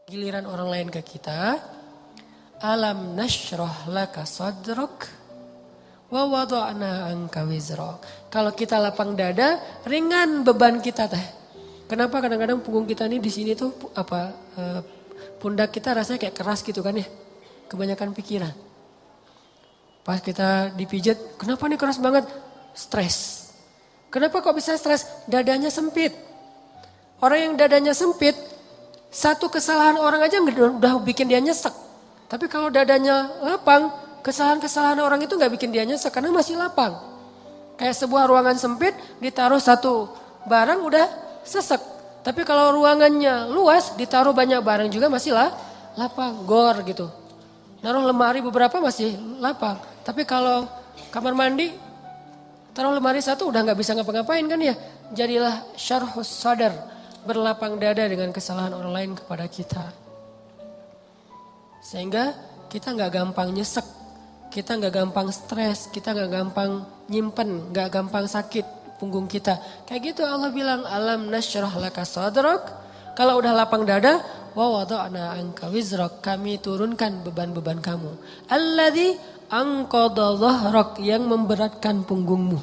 giliran orang lain ke kita, alam nashrah laka sadrak wa wada'na anka wizrak. Kalau kita lapang dada, ringan beban kita teh. Kenapa kadang-kadang punggung kita nih di sini tuh pundak kita rasanya kayak keras gitu kan ya. Kebanyakan pikiran. Pas kita dipijat, kenapa nih keras banget? Stres. Kenapa kok bisa stres? Dadanya sempit. Orang yang dadanya sempit, satu kesalahan orang aja udah bikin dia nyesek. Tapi kalau dadanya lapang, kesalahan-kesalahan orang itu gak bikin dia nyesek karena masih lapang. Kayak sebuah ruangan sempit, ditaruh satu barang udah sesek. Tapi kalau ruangannya luas, ditaruh banyak barang juga masih lapang, gor gitu. Naruh lemari beberapa masih lapang. Tapi kalau kamar mandi, taruh lemari satu udah gak bisa ngapa-ngapain kan ya. Jadilah syarhus sadar, berlapang dada dengan kesalahan orang lain kepada kita. Sehingga kita gak gampang nyesek, kita gak gampang stres, kita gak gampang nyimpen, gak gampang sakit punggung kita. Kayak gitu Allah bilang, alam nasyrah laka sadrak. Kalau udah lapang dada, wa wada'na anka wizrak, kami turunkan beban-beban kamu. Alladzi anqadha dhahrak, yang memberatkan punggungmu.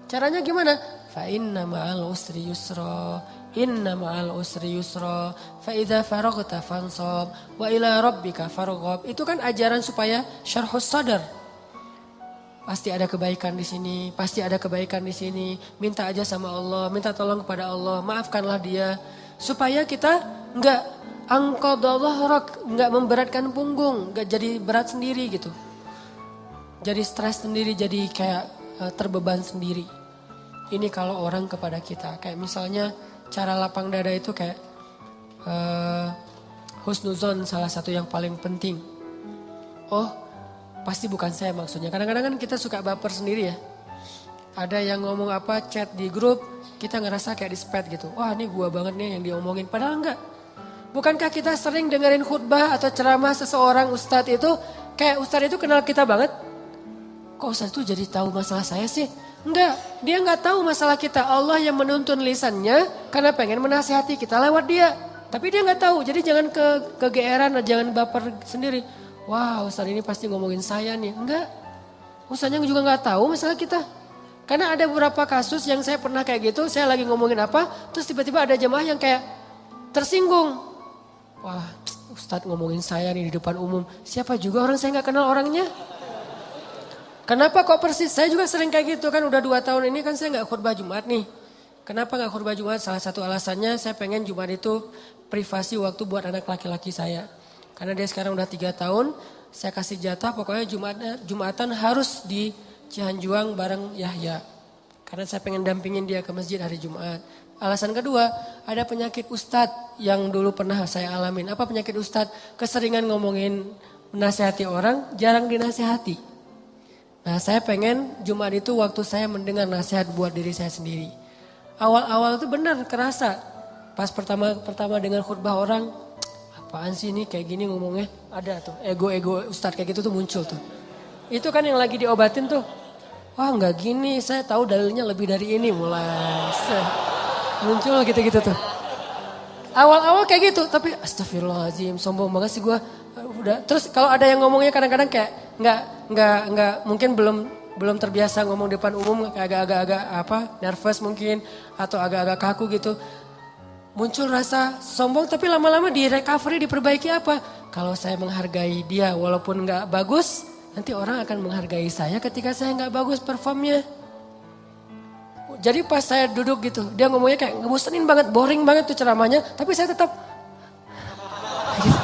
Caranya gimana? Fa inna ma'al usri yusra, inna ma'al usri yusra, fa idza faraghta fansab wa ila rabbika farghab. Itu kan ajaran supaya syarhus sadar. Pasti ada kebaikan di sini, pasti ada kebaikan di sini. Minta aja sama Allah, minta tolong kepada Allah, maafkanlah dia. Supaya kita enggak anqadha dhahrak, enggak memberatkan punggung, enggak jadi berat sendiri gitu. Jadi stres sendiri, jadi kayak terbeban sendiri. Ini kalau orang kepada kita. Kayak misalnya cara lapang dada itu kayak husnuzon salah satu yang paling penting. Oh pasti bukan saya maksudnya. Kadang-kadang kan kita suka baper sendiri ya. Ada yang ngomong apa chat di grup, kita ngerasa kayak di-spam gitu. Wah ini gua banget nih yang diomongin. Padahal enggak. Bukankah kita sering dengerin khutbah atau ceramah seseorang ustadz itu. Kayak ustadz itu kenal kita banget. Kok ustadz itu jadi tahu masalah saya sih? Enggak, dia enggak tahu masalah kita. Allah yang menuntun lisannya karena pengen menasihati kita lewat dia. Tapi dia enggak tahu, jadi jangan kegeeran, jangan baper sendiri. Wah ustaz ini pasti ngomongin saya nih. Enggak, ustaznya juga enggak tahu masalah kita. Karena ada beberapa kasus yang saya pernah kayak gitu, saya lagi ngomongin apa, terus tiba-tiba ada jemaah yang kayak tersinggung. Wah ustaz ngomongin saya nih di depan umum, siapa juga orang saya enggak kenal orangnya. Kenapa kok persis? Saya juga sering kayak gitu kan, udah 2 tahun ini kan saya gak khutbah Jumat nih. Kenapa gak khutbah Jumat? Salah satu alasannya saya pengen Jumat itu privasi waktu buat anak laki-laki saya. Karena dia sekarang udah 3 tahun, saya kasih jatah pokoknya Jumatan harus di Cihanjuang bareng Yahya. Karena saya pengen dampingin dia ke masjid hari Jumat. Alasan kedua, ada penyakit ustadz yang dulu pernah saya alamin. Apa penyakit ustadz? Keseringan ngomongin menasihati orang, jarang dinasihati. Nah saya pengen Jumat itu waktu saya mendengar nasihat buat diri saya sendiri. Awal-awal itu benar kerasa. Pas pertama dengar khutbah orang, apaan sih ini kayak gini ngomongnya. Ada tuh ego-ego ustadz kayak gitu tuh muncul tuh. Itu kan yang lagi diobatin tuh. Wah nggak gini, saya tahu dalilnya lebih dari ini. Mulai muncul gitu-gitu tuh. Awal-awal kayak gitu, tapi astagfirullahaladzim, sombong banget sih gue. Udah. Terus kalau ada yang ngomongnya kadang-kadang kayak nggak mungkin belum terbiasa ngomong depan umum, agak-agak nervous mungkin atau agak-agak kaku gitu. Muncul rasa sombong tapi lama-lama di recovery, diperbaiki apa? Kalau saya menghargai dia walaupun nggak bagus, nanti orang akan menghargai saya ketika saya nggak bagus performnya. Jadi pas saya duduk gitu, dia ngomongnya kayak ngebosenin banget, boring banget tuh ceramahnya, tapi saya tetap gitu.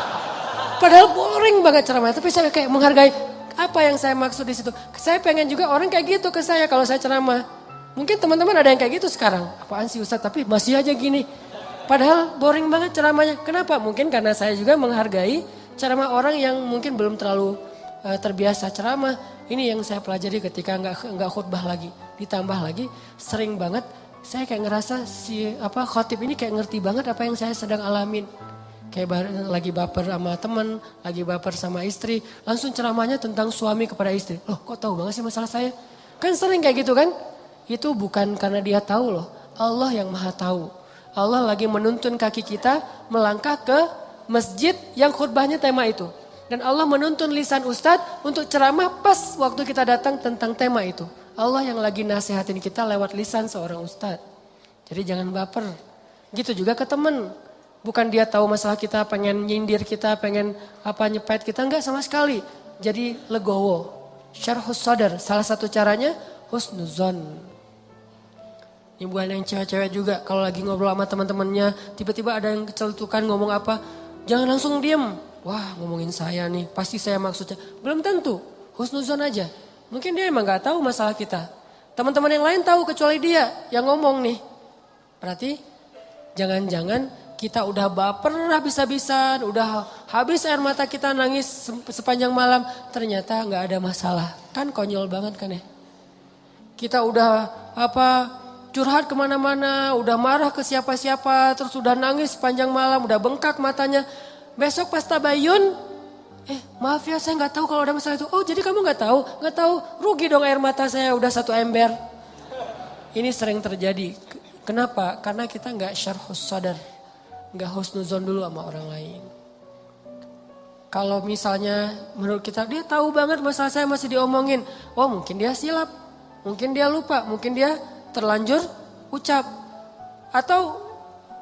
Padahal boring banget ceramahnya, tapi saya kayak menghargai. Apa yang saya maksud di situ? Saya pengen juga orang kayak gitu ke saya kalau saya ceramah. Mungkin teman-teman ada yang kayak gitu sekarang. Apaan sih Ustadz, tapi masih aja gini. Padahal boring banget ceramahnya. Kenapa? Mungkin karena saya juga menghargai ceramah orang yang mungkin belum terlalu terbiasa ceramah. Ini yang saya pelajari ketika nggak khutbah lagi. Ditambah lagi sering banget saya kayak ngerasa si khotib ini kayak ngerti banget apa yang saya sedang alamin. Kayak lagi baper sama teman, lagi baper sama istri. Langsung ceramahnya tentang suami kepada istri. Loh kok tahu banget sih masalah saya? Kan sering kayak gitu kan? Itu bukan karena dia tahu loh. Allah yang maha tahu. Allah lagi menuntun kaki kita melangkah ke masjid yang khutbahnya tema itu. Dan Allah menuntun lisan ustadz untuk ceramah pas waktu kita datang tentang tema itu. Allah yang lagi nasihatin kita lewat lisan seorang ustadz. Jadi jangan baper. Gitu juga ke temen. Bukan dia tahu masalah kita, pengen nyindir kita, pengen nyepet kita. Enggak sama sekali. Jadi legowo. Syarhus sadar. Salah satu caranya husnuzon. Ini bukan yang cewek-cewek juga. Kalau lagi ngobrol sama teman-temannya, tiba-tiba ada yang kecelutukan ngomong apa. Jangan langsung diem. Wah, ngomongin saya nih. Pasti saya maksudnya. Belum tentu. Husnuzon aja. Mungkin dia emang gak tahu masalah kita. Teman-teman yang lain tahu kecuali dia yang ngomong nih. Berarti jangan-jangan kita udah baper habis-habisan. Udah habis air mata kita nangis sepanjang malam. Ternyata gak ada masalah. Kan konyol banget kan ya. Kita udah curhat kemana-mana. Udah marah ke siapa-siapa. Terus udah nangis sepanjang malam. Udah bengkak matanya. Besok pas tabayun. Maaf ya saya gak tahu kalau ada masalah itu. Oh jadi kamu gak tahu? Gak tahu, rugi dong air mata saya udah 1 ember. Ini sering terjadi. Kenapa? Karena kita gak syarhus sadar. Gak husnuzon dulu sama orang lain. Kalau misalnya menurut kita dia tahu banget masalah saya masih diomongin. Oh mungkin dia silap. Mungkin dia lupa. Mungkin dia terlanjur ucap. Atau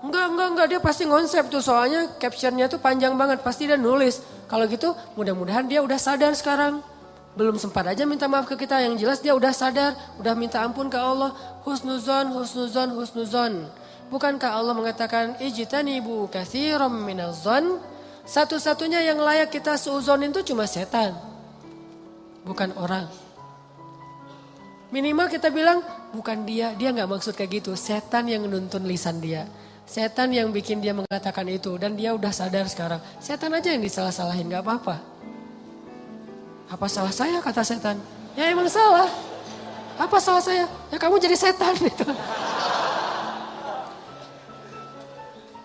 enggak dia pasti ngonsep tuh. Soalnya captionnya tuh panjang banget. Pasti dia nulis. Kalau gitu mudah-mudahan dia udah sadar sekarang. Belum sempat aja minta maaf ke kita. Yang jelas dia udah sadar. Udah minta ampun ke Allah. Husnuzon, husnuzon, husnuzon. Bukankah Allah mengatakan ijtanibu katsiran minaz-zon? Satu-satunya yang layak kita suuzonin itu cuma setan. Bukan orang. Minimal kita bilang bukan dia gak maksud kayak gitu. Setan yang nuntun lisan dia. Setan yang bikin dia mengatakan itu. Dan dia udah sadar sekarang. Setan aja yang disalah-salahin, gak apa-apa. Apa salah saya kata setan? Ya emang salah. Apa salah saya? Ya kamu jadi setan gitu.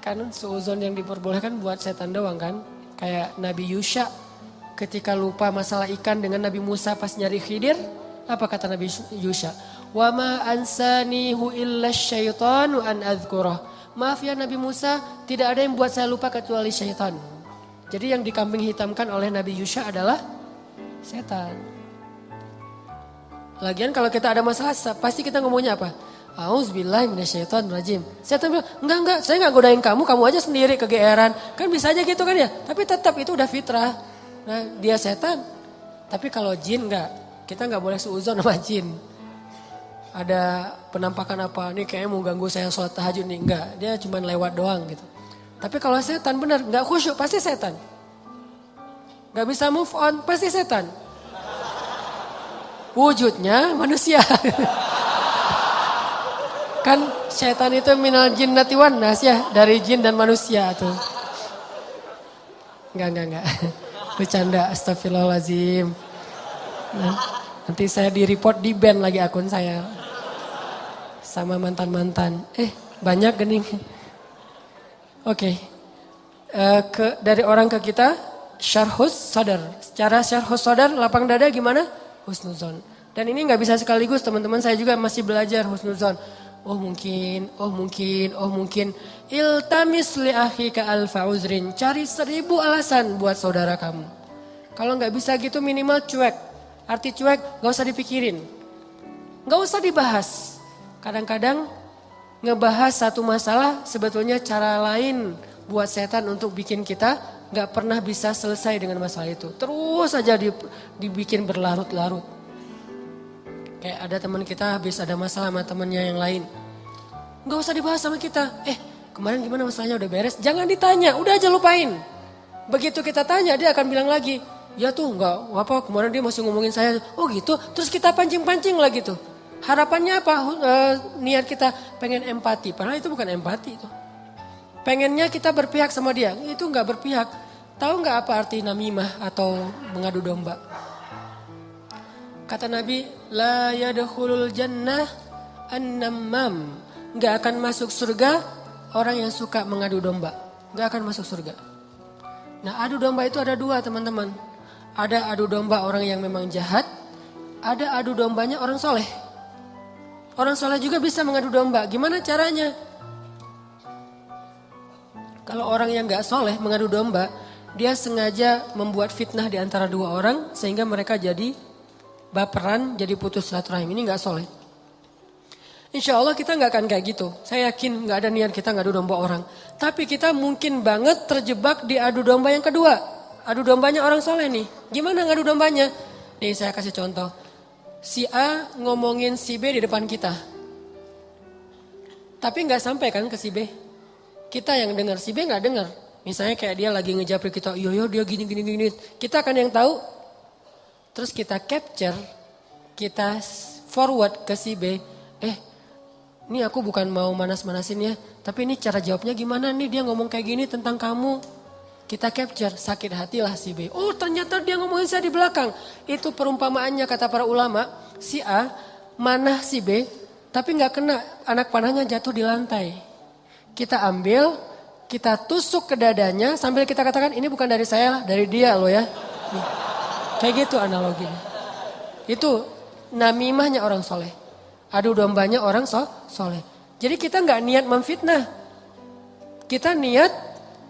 Kan suuzon yang diperbolehkan buat setan doang kan. Kayak Nabi Yusha ketika lupa masalah ikan dengan Nabi Musa pas nyari Khidir. Apa kata Nabi Yusha? Wa ma ansanihu illa syaitanu an adhkurah. Maaf ya Nabi Musa, tidak ada yang buat saya lupa kecuali syaitan. Jadi yang dikambing hitamkan oleh Nabi Yusha adalah setan. Lagian kalau kita ada masalah, pasti kita ngomongnya apa? Auzubillahi minasyaitonirrajim. Setan bilang, enggak, saya enggak godain kamu aja sendiri kegeeran. Kan bisa aja gitu kan ya, tapi tetap itu udah fitrah. Nah dia setan. Tapi kalau jin enggak, kita enggak boleh suuzon sama jin. Ada penampakan apa, nih kayaknya mau ganggu saya sholat tahajud nih. Enggak, dia cuma lewat doang gitu. Tapi kalau setan benar, enggak khusyuk, pasti setan. Enggak bisa move on, pasti setan. Wujudnya manusia. Kan setan itu minal jinnati wan nas ya, dari jin dan manusia tuh. Enggak. Bercanda, astagfirullahaladzim. Nah, nanti saya di-report, di-ban lagi akun saya. Sama mantan-mantan. Banyak gening. Oke. Dari orang ke kita, syarhus sadar. Cara syarhus sadar, lapang dada gimana? Husnuzon. Dan ini gak bisa sekaligus, teman-teman saya juga masih belajar husnuzon. Oh mungkin. Iltamis li akhika alfa uzrin. Cari 1000 alasan buat saudara kamu. Kalau gak bisa gitu minimal cuek. Arti cuek gak usah dipikirin. Gak usah dibahas. Kadang-kadang ngebahas satu masalah sebetulnya cara lain buat setan untuk bikin kita gak pernah bisa selesai dengan masalah itu. Terus aja dibikin berlarut-larut. Kayak ada teman kita habis ada masalah sama temannya yang lain. Gak usah dibahas sama kita. Kemarin gimana masalahnya udah beres? Jangan ditanya, udah aja lupain. Begitu kita tanya dia akan bilang lagi. Ya tuh gak apa kemarin dia masih ngomongin saya. Oh gitu, terus kita pancing-pancing lagi tuh. Harapannya apa? Niat kita pengen empati. Padahal itu bukan empati itu. Pengennya kita berpihak sama dia. Itu gak berpihak. Tahu gak apa arti namimah atau mengadu domba? Kata Nabi, la yadkhulul jannah an-nammam. Gak akan masuk surga orang yang suka mengadu domba. Gak akan masuk surga. Nah adu domba itu ada 2 teman-teman. Ada adu domba orang yang memang jahat. Ada adu dombanya orang soleh. Orang soleh juga bisa mengadu domba. Gimana caranya? Kalau orang yang gak soleh mengadu domba, dia sengaja membuat fitnah di antara dua orang sehingga mereka jadi baperan, jadi putus silaturahim. Ini gak soleh. Insya Allah kita gak akan kayak gitu. Saya yakin gak ada niat kita ngadu domba orang. Tapi kita mungkin banget terjebak di adu domba yang kedua. Adu dombanya orang soleh nih. Gimana ngadu dombanya? Nih saya kasih contoh. Si A ngomongin si B di depan kita. Tapi gak sampai kan ke si B. Kita yang dengar, si B gak dengar. Misalnya kayak dia lagi ngejapri kita, iya dia gini. Kita kan yang tahu. Terus kita capture, kita forward ke si B. Ini aku bukan mau manas-manasin ya. Tapi ini cara jawabnya gimana nih, dia ngomong kayak gini tentang kamu. Kita capture, sakit hatilah si B. Oh ternyata dia ngomongin saya di belakang. Itu perumpamaannya kata para ulama. Si A manah si B, tapi gak kena, anak panahnya jatuh di lantai. Kita ambil, kita tusuk ke dadanya sambil kita katakan ini bukan dari saya lah, dari dia loh ya. Nih. Kayak gitu analoginya. Itu namimahnya orang soleh. Adu dombanya orang soleh. Jadi kita gak niat memfitnah. Kita niat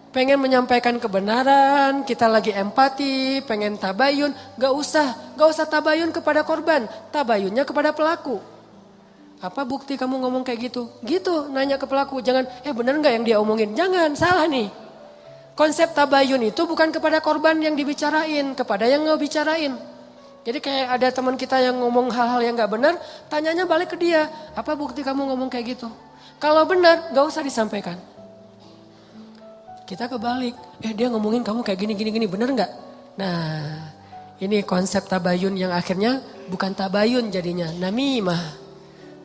pengen menyampaikan kebenaran, kita lagi empati, pengen tabayun. Gak usah tabayun kepada korban, tabayunnya kepada pelaku. Apa bukti kamu ngomong kayak gitu? Gitu, nanya ke pelaku. Jangan, bener gak yang dia omongin? Jangan, salah nih. Konsep tabayun itu bukan kepada korban yang dibicarain, kepada yang ngebicarain. Jadi kayak ada teman kita yang ngomong hal-hal yang gak benar, tanyanya balik ke dia. Apa bukti kamu ngomong kayak gitu? Kalau benar, gak usah disampaikan. Kita kebalik, dia ngomongin kamu kayak gini, benar gak? Nah, ini konsep tabayun yang akhirnya bukan tabayun jadinya, namimah.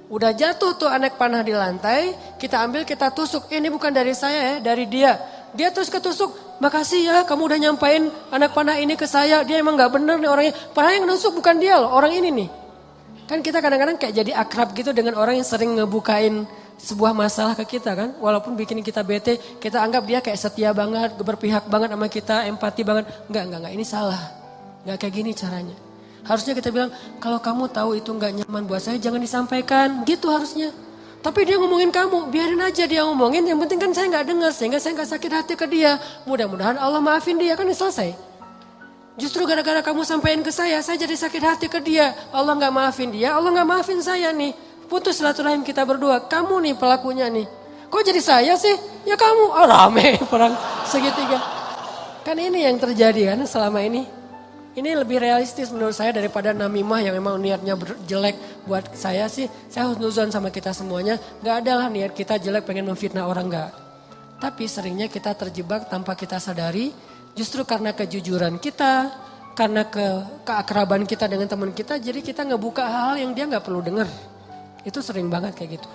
Udah jatuh tuh anak panah di lantai, kita ambil, kita tusuk. Ini bukan dari saya ya, dari dia. Dia terus ketusuk, makasih ya kamu udah nyampain anak panah ini ke saya. Dia emang gak bener nih orangnya. Padahal yang nusuk bukan dia loh, orang ini nih. Kan kita kadang-kadang kayak jadi akrab gitu dengan orang yang sering ngebukain sebuah masalah ke kita kan. Walaupun bikin kita bete, kita anggap dia kayak setia banget, berpihak banget sama kita, empati banget. Enggak, ini salah. Enggak kayak gini caranya. Harusnya kita bilang, kalau kamu tahu itu enggak nyaman buat saya, jangan disampaikan. Gitu harusnya. Tapi dia ngomongin kamu, biarin aja dia ngomongin. Yang penting kan saya enggak dengar, sehingga saya enggak sakit hati ke dia. Mudah-mudahan Allah maafin dia, kan selesai. Justru gara-gara kamu sampaikan ke saya jadi sakit hati ke dia. Allah enggak maafin dia, Allah enggak maafin saya nih. Putus silaturahim kita berdua, kamu nih pelakunya nih. Kok jadi saya sih? Ya kamu, rame perang segitiga. Kan ini yang terjadi kan selama ini. Ini lebih realistis menurut saya daripada namimah yang memang niatnya jelek buat saya sih. Saya husnuzon sama kita semuanya. Gak ada lah niat kita jelek pengen memfitnah orang, gak. Tapi seringnya kita terjebak tanpa kita sadari. Justru karena kejujuran kita, karena keakraban kita dengan teman kita. Jadi kita ngebuka hal-hal yang dia gak perlu dengar. Itu sering banget kayak gitu.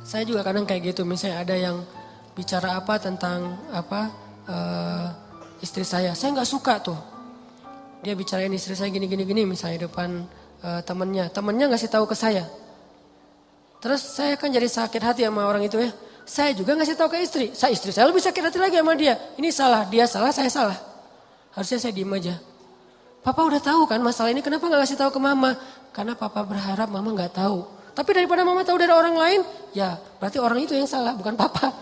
Saya juga kadang kayak gitu. Misalnya ada yang bicara apa tentang istri saya nggak suka tuh. Dia bicarain istri saya gini misalnya depan temennya ngasih tahu ke saya. Terus saya kan jadi sakit hati sama orang itu ya. Saya juga ngasih tahu ke istri saya lebih sakit hati lagi sama dia. Ini salah, dia salah, saya salah. Harusnya saya diem aja. Papa udah tahu kan masalah ini, kenapa nggak kasih tahu ke mama? Karena papa berharap mama nggak tahu. Tapi daripada mama tahu dari orang lain, ya berarti orang itu yang salah, bukan papa.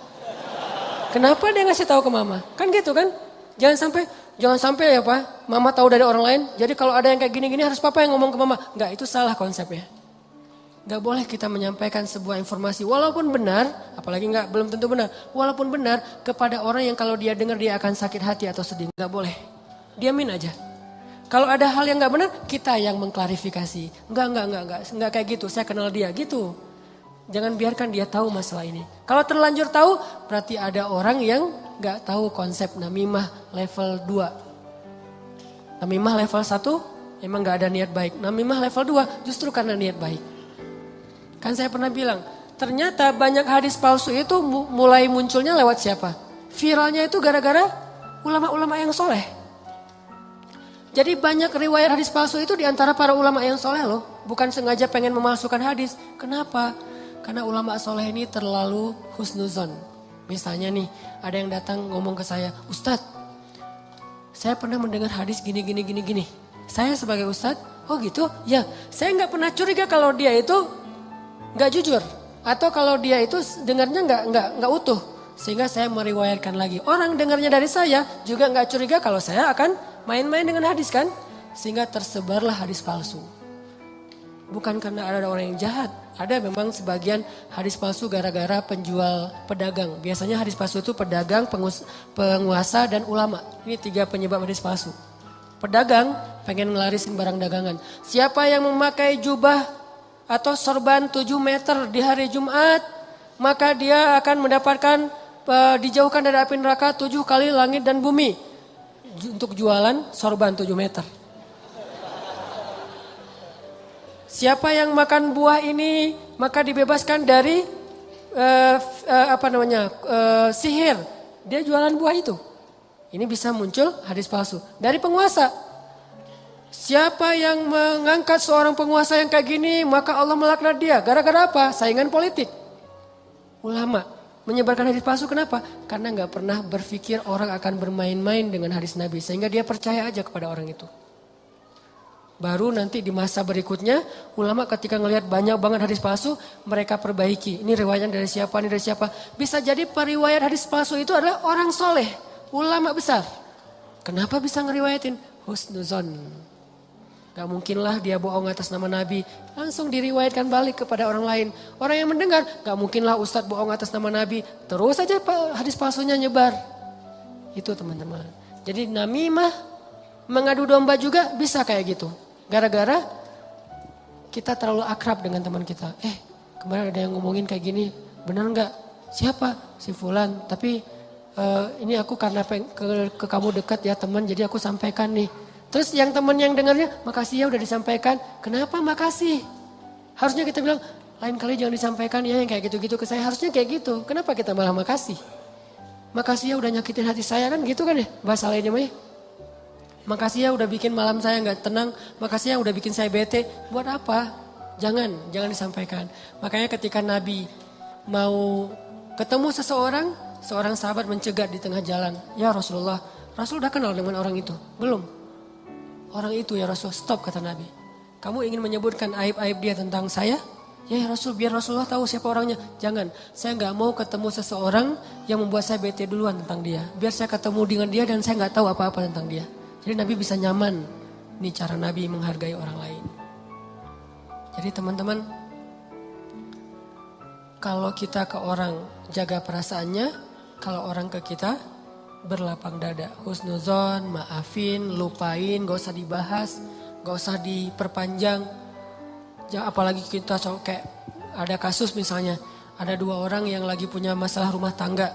Kenapa dia ngasih tahu ke mama? Kan gitu kan? Jangan sampai ya Pak, mama tahu dari orang lain. Jadi kalau ada yang kayak gini-gini harus papa yang ngomong ke mama. Enggak, itu salah konsepnya. Enggak boleh kita menyampaikan sebuah informasi walaupun benar, apalagi belum tentu benar. Walaupun benar kepada orang yang kalau dia dengar dia akan sakit hati atau sedih. Enggak boleh. Diamin aja. Kalau ada hal yang enggak benar, kita yang mengklarifikasi. Enggak kayak gitu. Saya kenal dia gitu. Jangan biarkan dia tahu masalah ini. Kalau terlanjur tahu, berarti ada orang yang gak tahu konsep namimah level 2. Namimah level 1 emang gak ada niat baik. Namimah level 2 justru karena niat baik. Kan saya pernah bilang, ternyata banyak hadis palsu itu mulai munculnya lewat siapa? Viralnya itu gara-gara ulama-ulama yang soleh. Jadi banyak riwayat hadis palsu itu diantara para ulama yang soleh loh. Bukan sengaja pengen memalsukan hadis. Kenapa? Karena ulama soleh ini terlalu husnuzon. Misalnya nih, ada yang datang ngomong ke saya, Ustadz, saya pernah mendengar hadis gini. Saya sebagai Ustadz, oh gitu? Ya, saya gak pernah curiga kalau dia itu gak jujur. Atau kalau dia itu dengarnya nggak utuh, sehingga saya meriwayatkan lagi. Orang dengarnya dari saya juga nggak curiga kalau saya akan main-main dengan hadis kan, sehingga tersebarlah hadis palsu. Bukan karena ada orang yang jahat, ada memang sebagian hadis palsu gara-gara penjual pedagang. Biasanya hadis palsu itu pedagang, penguasa dan ulama. Ini 3 penyebab hadis palsu. Pedagang pengen ngelarisin barang dagangan. Siapa yang memakai jubah atau sorban 7 meter di hari Jumat, maka dia akan mendapatkan dijauhkan dari api neraka 7 kali langit dan bumi. Untuk jualan sorban 7 meter. Siapa yang makan buah ini maka dibebaskan dari sihir. Dia jualan buah itu. Ini bisa muncul hadis palsu dari penguasa. Siapa yang mengangkat seorang penguasa yang kayak gini maka Allah melaknat dia. Gara-gara apa? Saingan politik. Ulama menyebarkan hadis palsu kenapa? Karena nggak pernah berpikir orang akan bermain-main dengan hadis Nabi. Sehingga dia percaya aja kepada orang itu. Baru nanti di masa berikutnya ulama ketika ngelihat banyak banget hadis palsu mereka perbaiki. Ini riwayat dari siapa, ini dari siapa. Bisa jadi periwayat hadis palsu itu adalah orang soleh, ulama besar. Kenapa bisa ngeriwayatin? Husnuzon. Gak mungkinlah dia bohong atas nama Nabi. Langsung diriwayatkan balik kepada orang lain. Orang yang mendengar gak mungkinlah ustadz bohong atas nama Nabi. Terus saja hadis palsunya nyebar. Itu teman-teman. Jadi namimah mengadu domba juga bisa kayak gitu. Gara-gara kita terlalu akrab dengan teman kita. Kemarin ada yang ngomongin kayak gini, benar nggak? Siapa? Si Fulan. Tapi ini aku karena ke kamu dekat ya teman, jadi aku sampaikan nih. Terus yang teman yang dengarnya, makasih ya udah disampaikan. Kenapa makasih? Harusnya kita bilang, lain kali jangan disampaikan ya yang kayak gitu-gitu ke saya. Harusnya kayak gitu. Kenapa kita malah makasih? Makasih ya udah nyakitin hati saya kan gitu kan ya bahasa lainnya mah ya. Makasih ya udah bikin malam saya nggak tenang. Makasih ya udah bikin saya bete. Buat apa? Jangan disampaikan. Makanya ketika Nabi mau ketemu seseorang, seorang sahabat mencegat di tengah jalan. Ya Rasulullah, Rasul udah kenal dengan orang itu? Belum. Orang itu ya Rasul, stop kata Nabi. Kamu ingin menyebutkan aib-aib dia tentang saya? Ya Rasul, biar Rasulullah tahu siapa orangnya. Jangan, saya nggak mau ketemu seseorang yang membuat saya bete duluan tentang dia. Biar saya ketemu dengan dia dan saya nggak tahu apa-apa tentang dia. Jadi Nabi bisa nyaman. Ini cara Nabi menghargai orang lain. Jadi teman-teman, kalau kita ke orang jaga perasaannya, kalau orang ke kita berlapang dada. Husnuzon, maafin, lupain, gak usah dibahas, gak usah diperpanjang. Apalagi kita kayak ada kasus misalnya, ada 2 orang yang lagi punya masalah rumah tangga.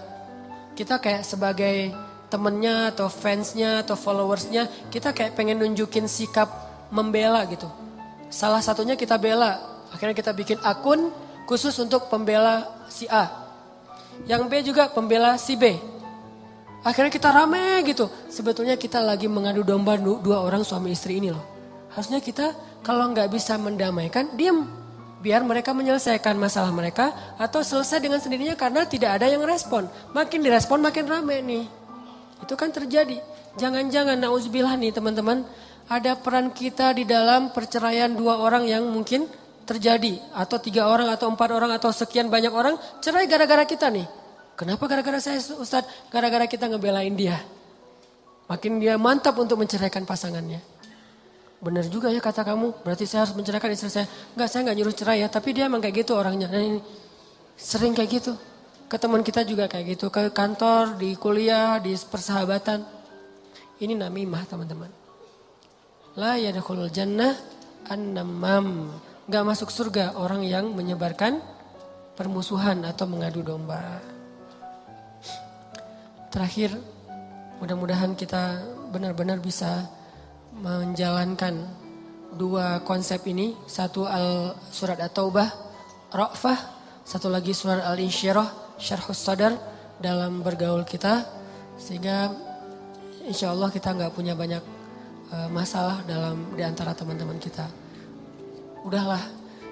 Kita kayak sebagai temennya atau fansnya atau followersnya, kita kayak pengen nunjukin sikap membela gitu. Salah satunya kita bela, akhirnya kita bikin akun khusus untuk pembela si A. Yang B juga pembela si B. Akhirnya kita rame gitu. Sebetulnya kita lagi mengadu domba 2 orang suami istri ini loh. Harusnya kita kalau nggak bisa mendamaikan, diam. Biar mereka menyelesaikan masalah mereka atau selesai dengan sendirinya karena tidak ada yang respon. Makin direspon makin rame nih. Itu kan terjadi. Jangan-jangan nauzubillah nih teman-teman. Ada peran kita di dalam perceraian 2 orang yang mungkin terjadi. Atau 3 orang atau 4 orang atau sekian banyak orang cerai gara-gara kita nih. Kenapa gara-gara saya Ustadz? Gara-gara kita ngebelain dia. Makin dia mantap untuk menceraikan pasangannya. Benar juga ya kata kamu. Berarti saya harus menceraikan istri saya. Enggak, saya enggak nyuruh cerai ya. Tapi dia emang kayak gitu orangnya. Nah ini sering kayak gitu. Ke teman kita juga kayak gitu. Ke kantor, di kuliah, di persahabatan. Ini namimah teman-teman. La yadkhulul jannah an-namam. Gak masuk surga orang yang menyebarkan permusuhan atau mengadu domba. Terakhir, mudah-mudahan kita benar-benar bisa menjalankan 2 konsep ini. Satu surat At-Taubah, Ra'fah. Satu lagi surat Al-Insyirah, Syarhus Sadar dalam bergaul kita. Sehingga insya Allah kita gak punya banyak masalah di antara teman-teman kita. Udahlah,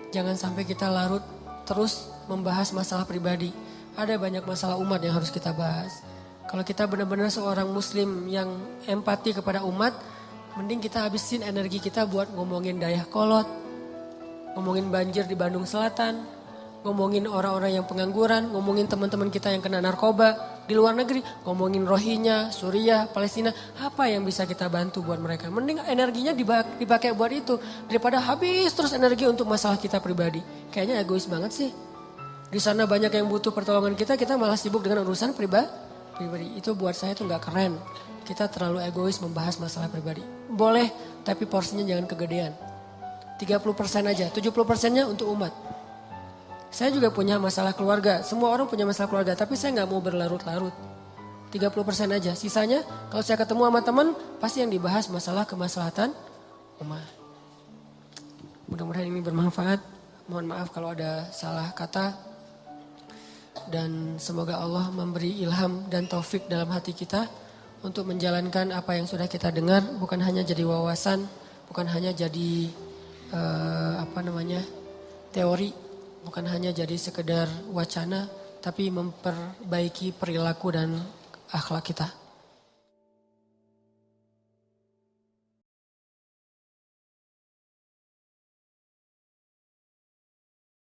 jangan sampai kita larut terus membahas masalah pribadi. Ada banyak masalah umat yang harus kita bahas. Kalau kita benar-benar seorang muslim yang empati kepada umat, mending kita habisin energi kita buat ngomongin Dayakolot, ngomongin banjir di Bandung Selatan, ngomongin orang-orang yang pengangguran, ngomongin teman-teman kita yang kena narkoba di luar negeri, ngomongin Rohingya, Suriah, Palestina, apa yang bisa kita bantu buat mereka. Mending energinya dipakai buat itu daripada habis terus energi untuk masalah kita pribadi. Kayaknya egois banget sih. Di sana banyak yang butuh pertolongan kita malah sibuk dengan urusan pribadi. Itu buat saya tuh nggak keren. Kita terlalu egois membahas masalah pribadi. Boleh, tapi porsinya jangan kegedean. 30% aja, 70%-nya untuk umat. Saya juga punya masalah keluarga, semua orang punya masalah keluarga, tapi saya nggak mau berlarut-larut. 30% aja, sisanya kalau saya ketemu sama teman, pasti yang dibahas masalah kemaslahatan umat. Mudah-mudahan ini bermanfaat, mohon maaf kalau ada salah kata. Dan semoga Allah memberi ilham dan taufik dalam hati kita untuk menjalankan apa yang sudah kita dengar, bukan hanya jadi wawasan, bukan hanya jadi teori, bukan hanya jadi sekedar wacana, tapi memperbaiki perilaku dan akhlak kita.